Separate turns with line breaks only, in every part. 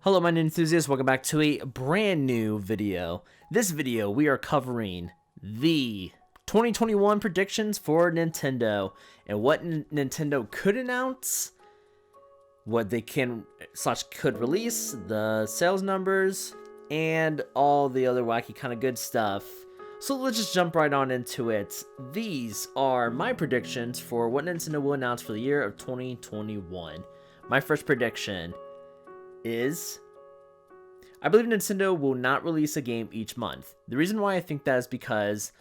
Hello my enthusiasts, welcome back to a brand new video. This video we are covering the 2021 predictions for Nintendo and what Nintendo could announce, what they can / could release, the sales numbers, and all the other wacky kind of good stuff. So let's just jump right on into it. These are my predictions for what Nintendo will announce for the year of 2021. My first prediction is I believe Nintendo will not release a game each month. The reason why I think that is because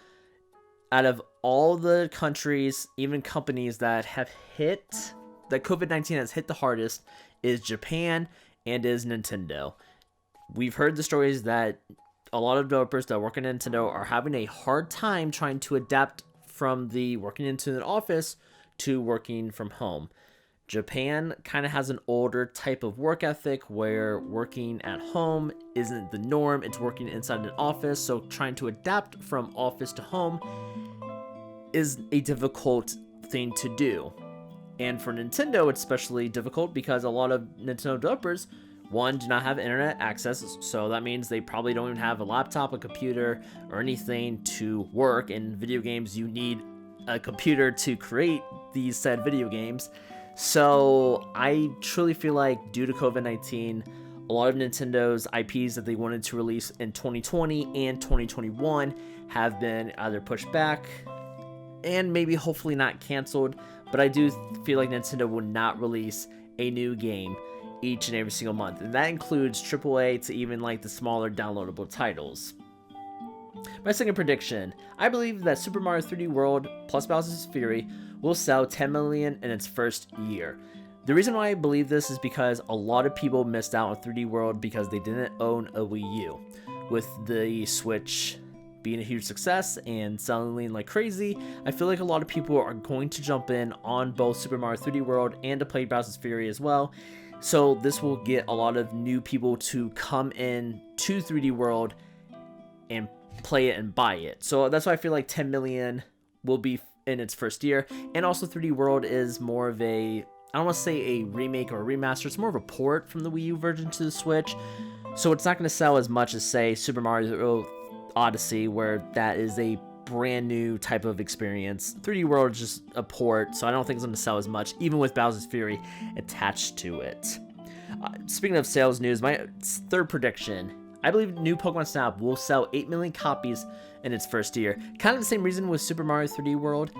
out of all the countries, even companies that have hit, that COVID-19 has hit the hardest, is Japan and is Nintendo. We've heard the stories that a lot of developers that work in Nintendo are having a hard time trying to adapt from the working into an office to working from home. Japan kind of has an older type of work ethic where working at home isn't the norm, it's working inside an office, so trying to adapt from office to home is a difficult thing to do. And for Nintendo, it's especially difficult because a lot of Nintendo developers, one, do not have internet access, so that means they probably don't even have a laptop, a computer, or anything to work. In video games, you need a computer to create these said video games. So I truly feel like due to COVID-19, a lot of Nintendo's IPs that they wanted to release in 2020 and 2021 have been either pushed back and maybe hopefully not canceled. But I do feel like Nintendo will not release a new game each and every single month. And that includes AAA to even like the smaller downloadable titles. My second prediction, I believe that Super Mario 3D World plus Bowser's Fury will sell 10 million in its first year. The reason why I believe this is because a lot of people missed out on 3D World because they didn't own a Wii U. With the Switch being a huge success and selling like crazy, I feel like a lot of people are going to jump in on both Super Mario 3D World and to play Bowser's Fury as well. So this will get a lot of new people to come in to 3D World and play it and buy it. So that's why I feel like 10 million will be in its first year. And also 3D World is more of a, I don't want to say a remake or a remaster, it's more of a port from the Wii U version to the Switch. So it's not going to sell as much as, say, Super Mario Odyssey, where that is a brand new type of experience. 3D World is just a port, so I don't think it's going to sell as much, even with Bowser's Fury attached to it. Speaking of sales news, my third prediction, I believe new Pokemon Snap will sell 8 million copies in its first year. Kind of the same reason with Super Mario 3D World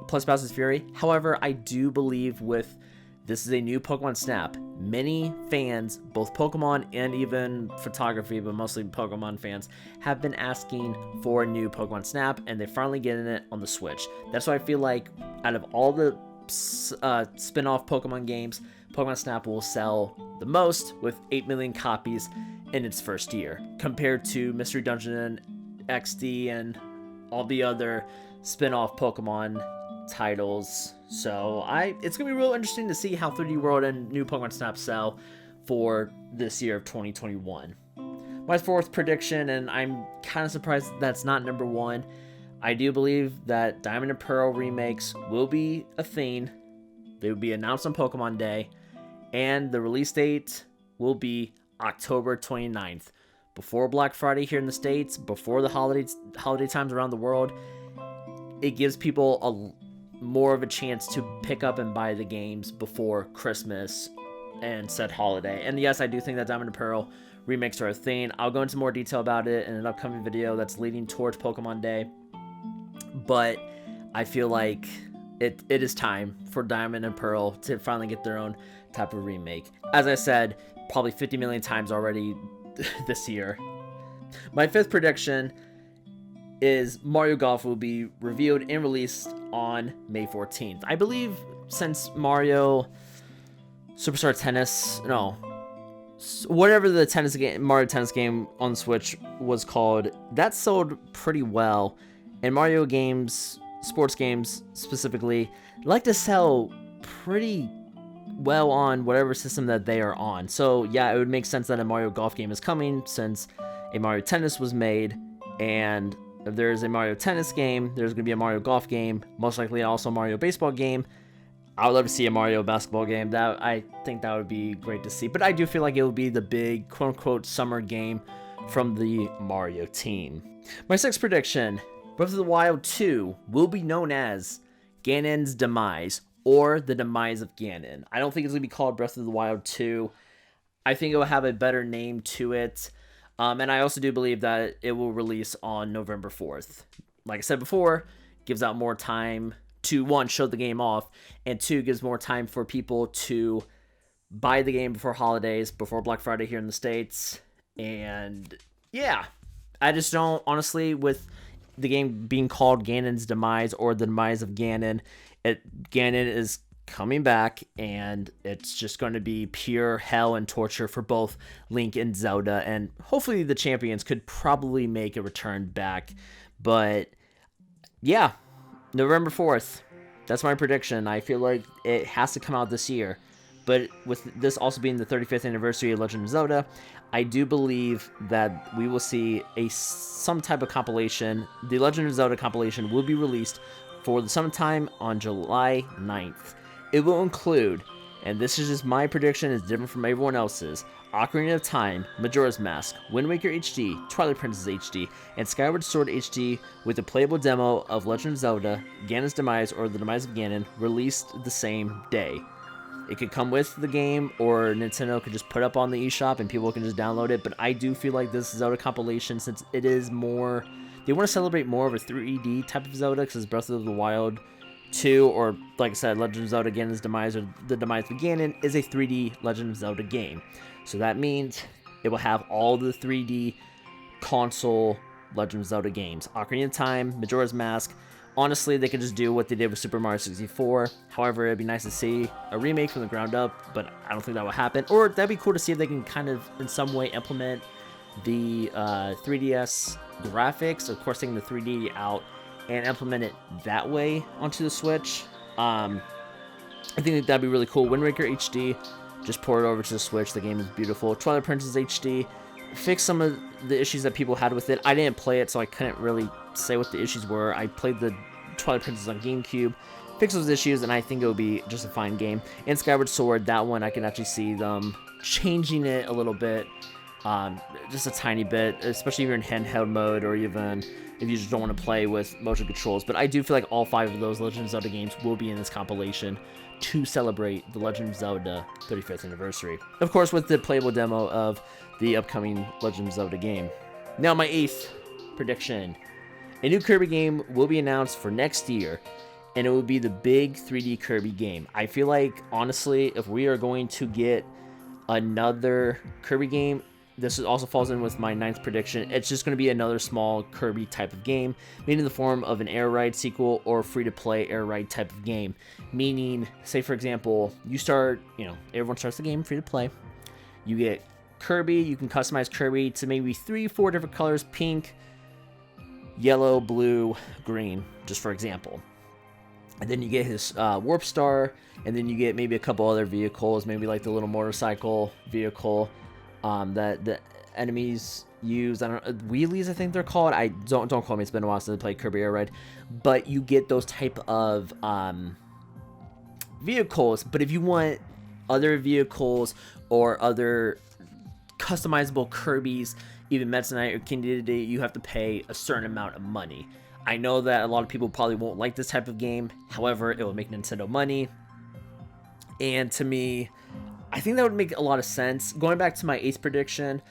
plus Bowser's Fury. However, I do believe with this is a new Pokemon Snap, many fans, both Pokemon and even photography, but mostly Pokemon fans, have been asking for a new Pokemon Snap, and they're finally getting it on the Switch. That's why I feel like out of all the spin-off Pokemon games, Pokemon Snap will sell the most with 8 million copies in its first year, compared to Mystery Dungeon, XD, and all the other spin-off Pokemon titles. So it's gonna be real interesting to see how 3D World and new Pokemon Snap sell for this year of 2021. My fourth prediction, and I'm kind of surprised that's not number one, I do believe that Diamond and Pearl remakes will be a thing. They will be announced on Pokemon Day, and the release date will be October 29th, before Black Friday here in the States, before the holiday times around the world. It gives people more of a chance to pick up and buy the games before Christmas and said holiday. And yes, I do think that Diamond and Pearl remakes are a thing. I'll go into more detail about it in an upcoming video that's leading towards Pokemon Day. But I feel like it is time for Diamond and Pearl to finally get their own type of remake. As I said, probably 50 million times already this year. My fifth prediction is Mario Golf will be revealed and released on May 14th. I believe since Mario Superstar Tennis, whatever the tennis game, Mario Tennis game on Switch was called, that sold pretty well. And Mario games, sports games specifically, like to sell pretty well on whatever system that they are on. So yeah, it would make sense that a Mario Golf game is coming since a Mario Tennis was made, and if there's a Mario Tennis game, there's going to be a Mario Golf game, most likely also a Mario Baseball game. I would love to see a Mario basketball game. That I think that would be great to see. But I do feel like it would be the big quote-unquote summer game from the Mario team. My sixth prediction, Breath of the Wild 2 will be known as Ganon's Demise, or the Demise of Ganon. I don't think it's going to be called Breath of the Wild 2. I think it will have a better name to it. And I also do believe that it will release on November 4th. Like I said before, gives out more time to, one, show the game off, and two, gives more time for people to buy the game before holidays, before Black Friday here in the States. And yeah, I just don't, honestly, with the game being called Ganon's Demise or the Demise of Ganon, Ganon is coming back, and it's just going to be pure hell and torture for both Link and Zelda, and hopefully the champions could probably make a return back. But yeah, November 4th, that's my prediction. I feel like it has to come out this year. But with this also being the 35th anniversary of Legend of Zelda, I do believe that we will see some type of compilation. The Legend of Zelda compilation will be released for the summertime on July 9th. It will include, and this is just my prediction, it's different from everyone else's, Ocarina of Time, Majora's Mask, Wind Waker HD, Twilight Princess HD, and Skyward Sword HD with a playable demo of Legend of Zelda, Ganon's Demise, or the Demise of Ganon, released the same day. It could come with the game, or Nintendo could just put up on the eShop and people can just download it, but I do feel like this Zelda compilation, since it is more, they want to celebrate more of a 3D type of Zelda, because Breath of the Wild 2, or like I said, Legend of Zelda Ganon's Demise, or the Demise of Ganon, is a 3D Legend of Zelda game. So that means it will have all the 3D console Legend of Zelda games. Ocarina of Time, Majora's Mask. Honestly, they could just do what they did with Super Mario 64. However, it'd be nice to see a remake from the ground up, but I don't think that will happen. Or that'd be cool to see if they can kind of, in some way, implement the 3DS graphics, of course taking the 3D out, and implement it that way onto the Switch. I think that'd be really cool. Wind Waker HD, just pour it over to the Switch. The game is beautiful. Twilight Princess HD, fix some of the issues that people had with it. I didn't play it, so I couldn't really say what the issues were. I played the Twilight Princess on GameCube, fix those issues, and I think it will be just a fine game. And Skyward Sword, that one I can actually see them changing it a little bit, just a tiny bit, especially if you're in handheld mode, or even if you just don't want to play with motion controls. But I do feel like all 5 of those Legend of Zelda games will be in this compilation to celebrate the Legend of Zelda 35th anniversary. Of course, with the playable demo of the upcoming Legend of Zelda game. Now, my 8th prediction. A new Kirby game will be announced for next year, and it will be the big 3D Kirby game. I feel like, honestly, if we are going to get another Kirby game, this also falls in with my 9th prediction. It's just going to be another small Kirby type of game, maybe in the form of an Air Ride sequel or free-to-play Air Ride type of game. Meaning, say for example, you start, everyone starts the game free-to-play. You get Kirby, you can customize Kirby to maybe 3-4 different colors: pink, yellow, blue, green, just for example. And then you get his Warp Star, and then you get maybe a couple other vehicles, maybe like the little motorcycle vehicle that the enemies use. I don't know, wheelies I think they're called. I don't call me, it's been a while since I played Kirby Air Ride. But you get those type of vehicles. But if you want other vehicles or other customizable Kirbys, even Meta Knight or King Dedede, you have to pay a certain amount of money. I know that a lot of people probably won't like this type of game. However, it will make Nintendo money. And to me, I think that would make a lot of sense. Going back to my 8th prediction,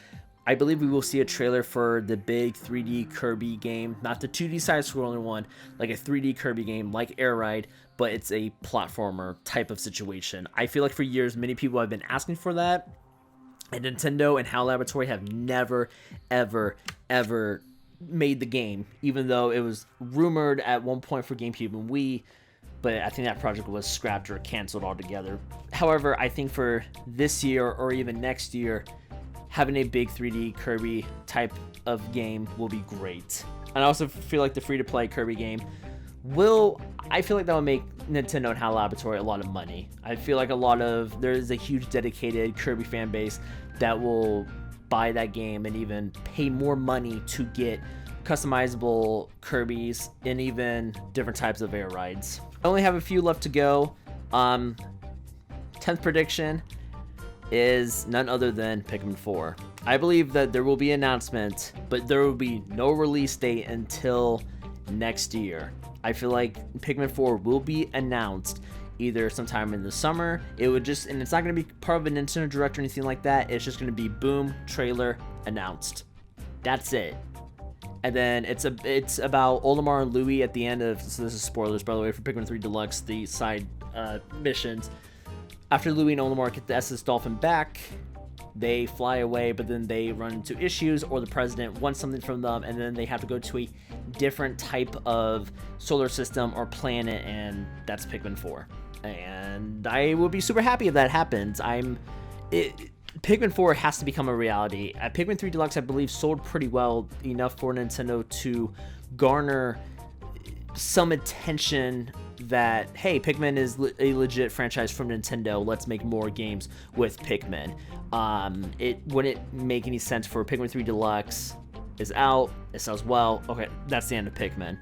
I believe we will see a trailer for the big 3D Kirby game. Not the 2D side-scrolling one, like a 3D Kirby game like Air Ride, but it's a platformer type of situation. I feel like for years, many people have been asking for that. And Nintendo and HAL Laboratory have never, ever, ever made the game, even though it was rumored at one point for GameCube and Wii, but I think that project was scrapped or canceled altogether. However, I think for this year or even next year, having a big 3D Kirby type of game will be great. And I also feel like the free-to-play Kirby game I feel like that will make Nintendo and HAL Laboratory a lot of money. I feel like there is a huge dedicated Kirby fan base that will buy that game and even pay more money to get customizable Kirbys and even different types of air rides. I only have a few left to go. 10th prediction is none other than Pikmin 4. I believe that there will be an announcement, but there will be no release date until next year. I feel like Pikmin 4 will be announced either sometime in the summer. And it's not going to be part of a Nintendo Direct or anything like that. It's just going to be boom, trailer, announced. That's it. And then it's about Olimar and Louie at the end of, so this is spoilers by the way for Pikmin 3 Deluxe, the side missions. After Louie and Olimar get the SS Dolphin back, they fly away, but then they run into issues, or the president wants something from them, and then they have to go to a different type of solar system or planet, and that's Pikmin 4. And I will be super happy if that happens. Pikmin 4 has to become a reality. Pikmin 3 Deluxe, I believe, sold pretty well, enough for Nintendo to garner some attention that, hey, Pikmin is a legit franchise from Nintendo. Let's make more games with Pikmin. It wouldn't make any sense for Pikmin 3 Deluxe is out, it sells well. Okay, that's the end of Pikmin.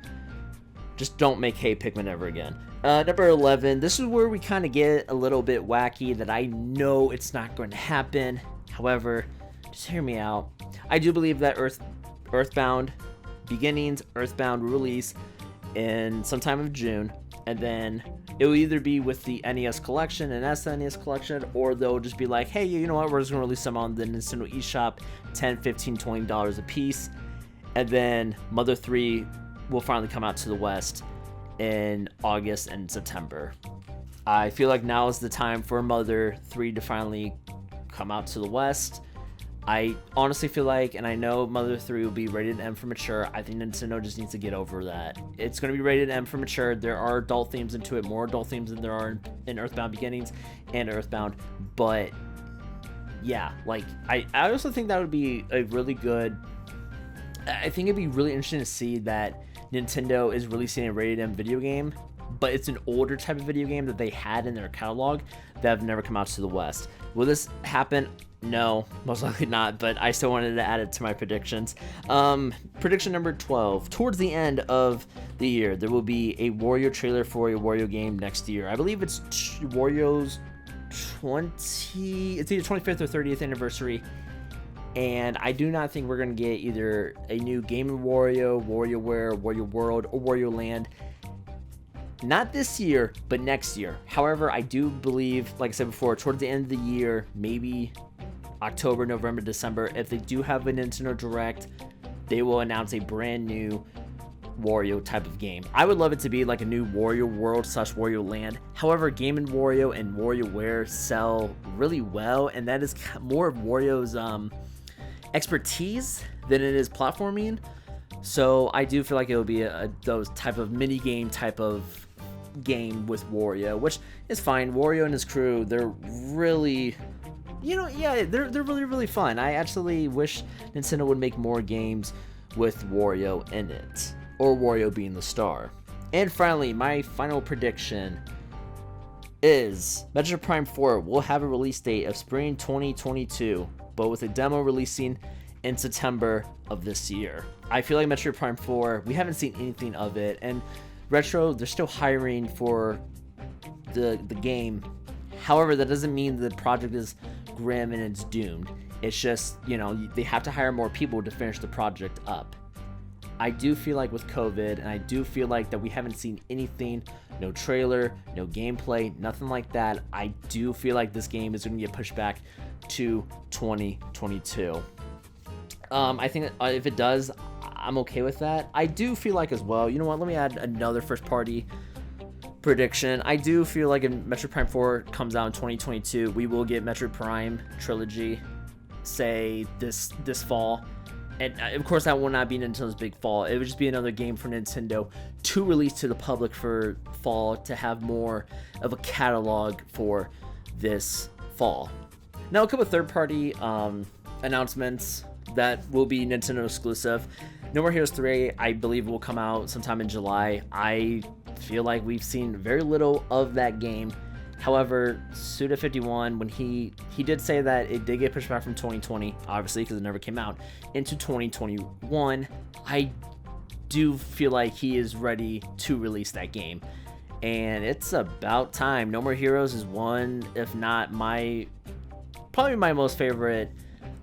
Just don't make Hey Pikmin ever again. Number 11, this is where we kind of get a little bit wacky that I know it's not going to happen. However, just hear me out. I do believe that Earthbound Beginnings, Earthbound release in sometime of June, and then it will either be with the NES collection and SNES collection, or they'll just be like, hey, you know what, we're just going to release them on the Nintendo eShop, $10, $15, $20 a piece, and then Mother 3 will finally come out to the West in August and September. I feel like now is the time for Mother 3 to finally come out to the West. I honestly feel like, and I know Mother 3 will be rated M for mature, I think Nintendo just needs to get over that. It's going to be rated M for mature. There are adult themes into it, more adult themes than there are in Earthbound Beginnings and Earthbound. But yeah, like I also think that would be a really good, I think it'd be really interesting to see that Nintendo is releasing a rated M video game, but it's an older type of video game that they had in their catalog that have never come out to the West. Will this happen? No, most likely not, but I still wanted to add it to my predictions. Prediction number 12. Towards the end of the year, there will be a Wario trailer for a Wario game next year. I believe it's Wario's it's either 25th or 30th anniversary. And I do not think we're going to get either a new Game & Wario, WarioWare, Wario World, or Wario Land. Not this year, but next year. However, I do believe, like I said before, towards the end of the year, maybe October, November, December, if they do have a Nintendo Direct, they will announce a brand new Wario type of game. I would love it to be like a new Wario World / Wario Land. However, Game & Wario and WarioWare sell really well, and that is more of Wario's expertise than it is platforming. So I do feel like it will be those type of mini game type of game with Wario, which is fine. Wario and his crew, they're really, they're really, really fun. I actually wish Nintendo would make more games with Wario in it, or Wario being the star. And finally, my final prediction is Metroid Prime 4 will have a release date of spring 2022, but with a demo releasing in September of this year. I feel like Metroid Prime 4, we haven't seen anything of it, and Retro, they're still hiring for the game. However, that doesn't mean the project is grim and it's doomed. It's just, they have to hire more people to finish the project up. I do feel like with COVID, and I do feel like that we haven't seen anything, no trailer, no gameplay, nothing like that. I do feel like this game is going to get pushed back to 2022. I think if it does, I'm okay with that. I do feel like as well, you know what, let me add another first party prediction. I do feel like if Metroid Prime 4 comes out in 2022, we will get Metroid Prime trilogy, say this fall. And of course that will not be Nintendo's big fall. It would just be another game for Nintendo to release to the public for fall, to have more of a catalog for this fall. Now a couple of third party announcements that will be Nintendo exclusive. No More Heroes 3, I believe, will come out sometime in July. I feel like we've seen very little of that game. However, Suda51, when he did say that it did get pushed back from 2020, obviously because it never came out, into 2021, I do feel like he is ready to release that game. and it's about time. No More Heroes is one, if not probably my most favorite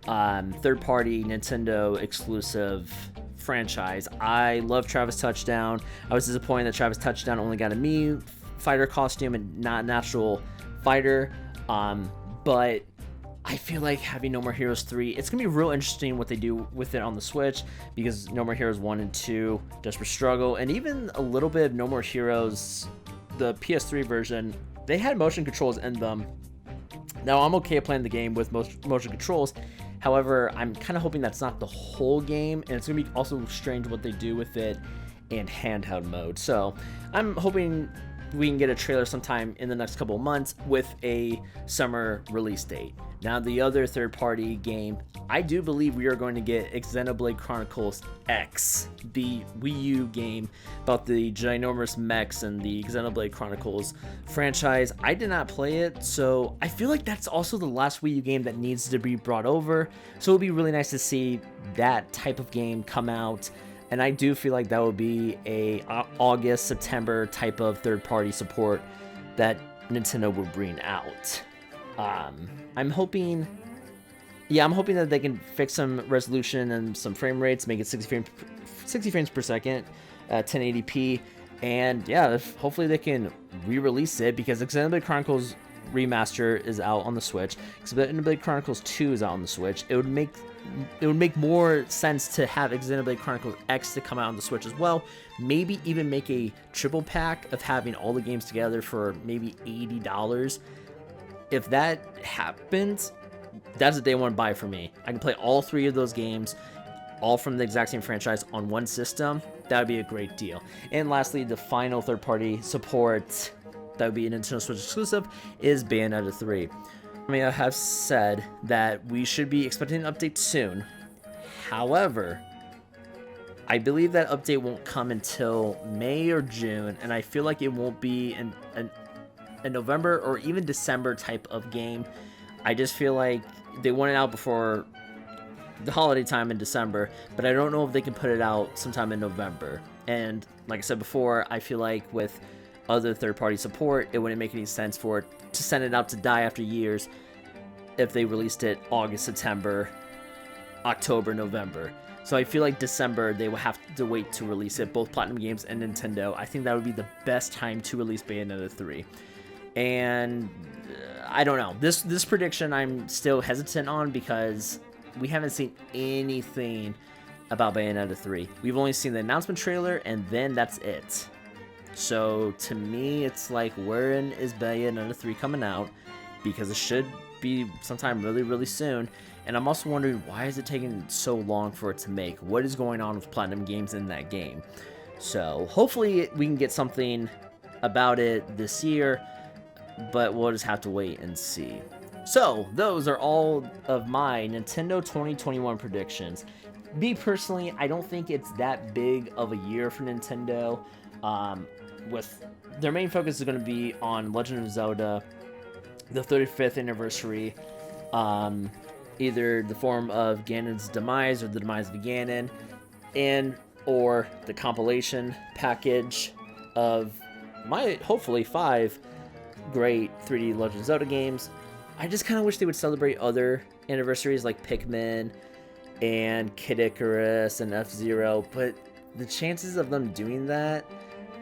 third-party Nintendo exclusive franchise. I love Travis Touchdown. I was disappointed that Travis Touchdown only got a Mii fighter costume and not an actual fighter, but I feel like having No More Heroes 3, it's going to be real interesting what they do with it on the Switch, because No More Heroes 1 and 2, Desperate Struggle, and even a little bit of No More Heroes, the PS3 version, they had motion controls in them. Now, I'm okay playing the game with motion controls. However, I'm kind of hoping that's not the whole game, and it's going to be also strange what they do with it in handheld mode. So I'm hoping we can get a trailer sometime in the next couple of months with a summer release date. Now, the other third-party game, I do believe we are going to get Xenoblade Chronicles X, the Wii U game about the ginormous mechs and the Xenoblade Chronicles franchise. I did not play it, so I feel like that's also the last Wii U game that needs to be brought over. So it would be really nice to see that type of game come out. And I do feel like that would be a August, September type of third-party support that Nintendo would bring out. I'm hoping that they can fix some resolution and some frame rates, make it 60 frames per second, 1080p, and yeah, hopefully they can re-release it, because Xenoblade Chronicles Remaster is out on the Switch. Xenoblade Chronicles 2 is out on the Switch. It would make more sense to have Xenoblade Chronicles X to come out on the Switch as well. Maybe even make a triple pack of having all the games together for maybe $80. If that happens, that's a day one buy for me. I can play all 3 of those games, all from the exact same franchise on one system. That would be a great deal. And lastly, the final third-party support that would be a Nintendo Switch exclusive is Bayonetta 3. I mean, I have said that we should be expecting an update soon. However, I believe that update won't come until May or June, and I feel like it won't be a November or even December type of game. I just feel like they want it out before the holiday time in December, but I don't know if they can put it out sometime in November. And like I said before, I feel like with other third-party support, it wouldn't make any sense for it to send it out to die after years if they released it August, September, October, November. So I feel like December they will have to wait to release it, both Platinum Games and Nintendo. I think that would be the best time to release Bayonetta 3. And I don't know. This prediction I'm still hesitant on, because we haven't seen anything about Bayonetta 3. We've only seen the announcement trailer, and then that's it. So to me, it's like, when is Bayonetta 3 coming out? Because it should be sometime really, really soon. And I'm also wondering, why is it taking so long for it to make? What is going on with Platinum Games in that game? So hopefully we can get something about it this year, but we'll just have to wait and see. So those are all of my Nintendo 2021 predictions. Me personally, I don't think it's that big of a year for Nintendo. With their main focus is going to be on Legend of Zelda, the 35th anniversary, either the form of Ganon's demise or the demise of Ganon, and or the compilation package of hopefully 5 great 3D Legend of Zelda games. I just kind of wish they would celebrate other anniversaries like Pikmin and Kid Icarus and F-Zero, but the chances of them doing that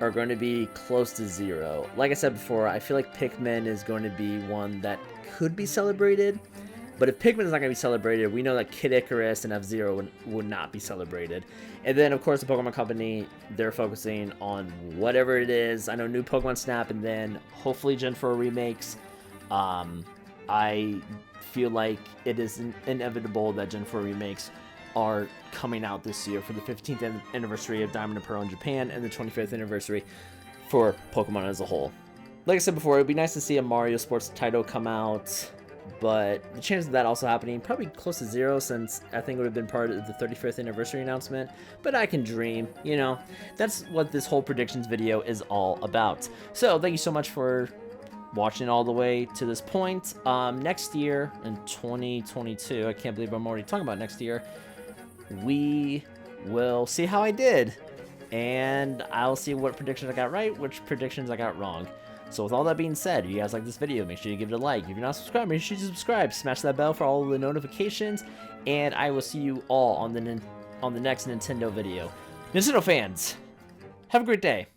are going to be close to 0. Like I said before, I feel like Pikmin is going to be one that could be celebrated, but if Pikmin is not going to be celebrated, we know that Kid Icarus and F-Zero would not be celebrated. And then, of course, the Pokemon Company, they're focusing on whatever it is. I know new Pokemon Snap, and then hopefully Gen 4 remakes. I feel like it is inevitable that Gen 4 remakes are coming out this year for the 15th anniversary of Diamond and Pearl in Japan and the 25th anniversary for Pokemon as a whole. Like I said before, it would be nice to see a Mario sports title come out, but the chance of that also happening probably close to 0, since I think it would have been part of the 35th anniversary announcement, but I can dream, you know. That's what this whole predictions video is all about. So thank you so much for watching all the way to this point. Next year, in 2022, I can't believe I'm already talking about next year, we will see how I did and I'll see what predictions I got right, which predictions I got wrong. So with all that being said, if you guys like this video, make sure you give it a like. If you're not subscribed, make sure you subscribe. Smash that bell for all of the notifications, and I will see you all on the next Nintendo video. Nintendo fans, have a great day.